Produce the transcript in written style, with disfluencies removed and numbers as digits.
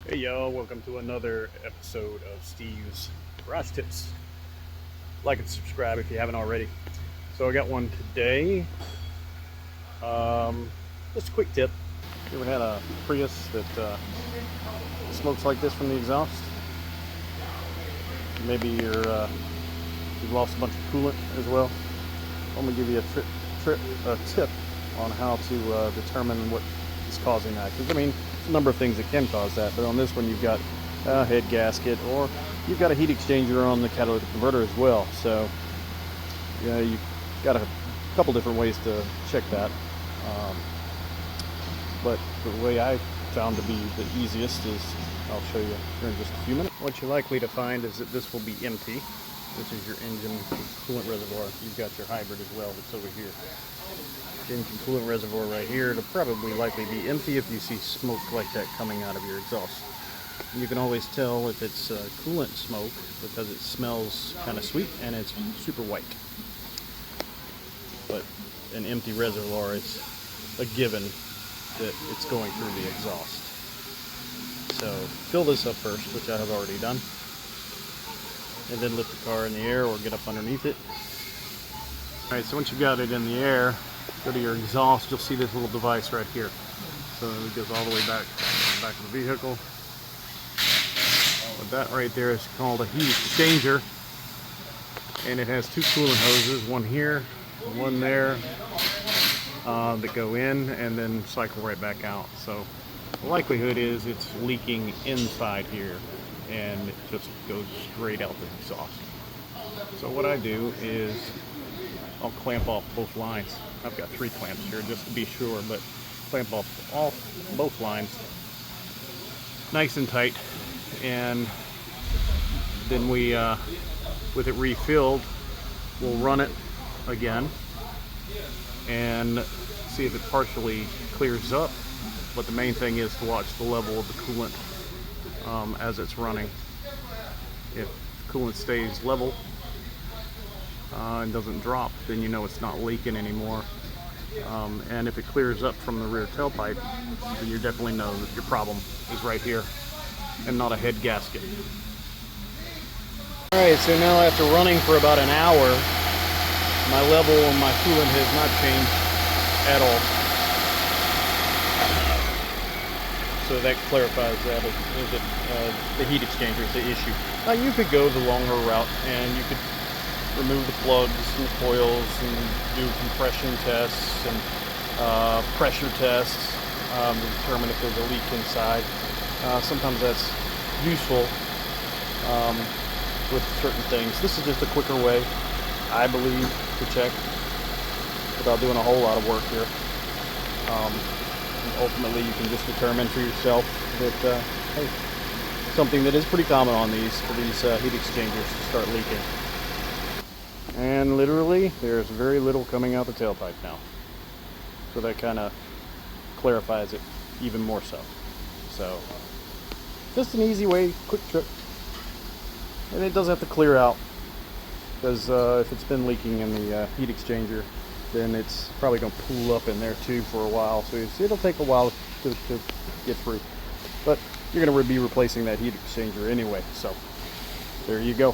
Hey y'all, welcome to another episode of Steve's Garage Tips. Like and subscribe if you haven't already. So I got one today. Just a quick tip. You ever had a Prius that smokes like this from the exhaust? Maybe you've lost a bunch of coolant as well. I'm gonna give you a tip on how to determine what is causing that. Because I mean, a number of things that can cause that, but on this one you've got a head gasket, or you've got a heat exchanger on the catalytic converter as well. So yeah, you've got a couple different ways to check that. But the way I found to be the easiest is, I'll show you here in just a few minutes. What you're likely to find is that this will be empty. This is your engine coolant reservoir. You've got your hybrid as well that's over here. Engine coolant reservoir right here. It'll probably likely be empty if you see smoke like that coming out of your exhaust. You can always tell if it's coolant smoke because it smells kind of sweet and it's super white. But an empty reservoir is a given that it's going through the exhaust. So fill this up first, which I have already done, and then lift the car in the air or get up underneath it. Alright, so once you've got it in the air, go to your exhaust. You'll see this little device right here. So it goes all the way back to the back of the vehicle. But that right there is called a heat exchanger, and it has two coolant hoses, one here, one there, that go in and then cycle right back out. So the likelihood is it's leaking inside here, and it just goes straight out the exhaust. So what I do is I'll clamp off both lines. I've got 3 clamps here just to be sure, but clamp off both lines nice and tight, and then we, with it refilled, we'll run it again and see if it partially clears up. But the main thing is to watch the level of the coolant as it's running. If coolant stays level and doesn't drop, then you know it's not leaking anymore. And if it clears up from the rear tailpipe, then you definitely know that your problem is right here and not a head gasket. Alright, so now after running for about an hour, my level on my coolant has not changed at all. So that clarifies that the heat exchanger is the issue. Now you could go the longer route and you could remove the plugs and the coils and do compression tests and pressure tests to determine if there's a leak inside. Sometimes that's useful with certain things. This is just a quicker way, I believe, to check without doing a whole lot of work here. And ultimately you can just determine for yourself that hey, something that is pretty common on these heat exchangers to start leaking. And literally there's very little coming out the tailpipe now, so that kind of clarifies it even more so. So just an easy way, quick trip, and it does have to clear out, because if it's been leaking in the heat exchanger, then it's probably going to pool up in there too for a while, so it'll take a while to get free. But you're going to be replacing that heat exchanger anyway, so there you go.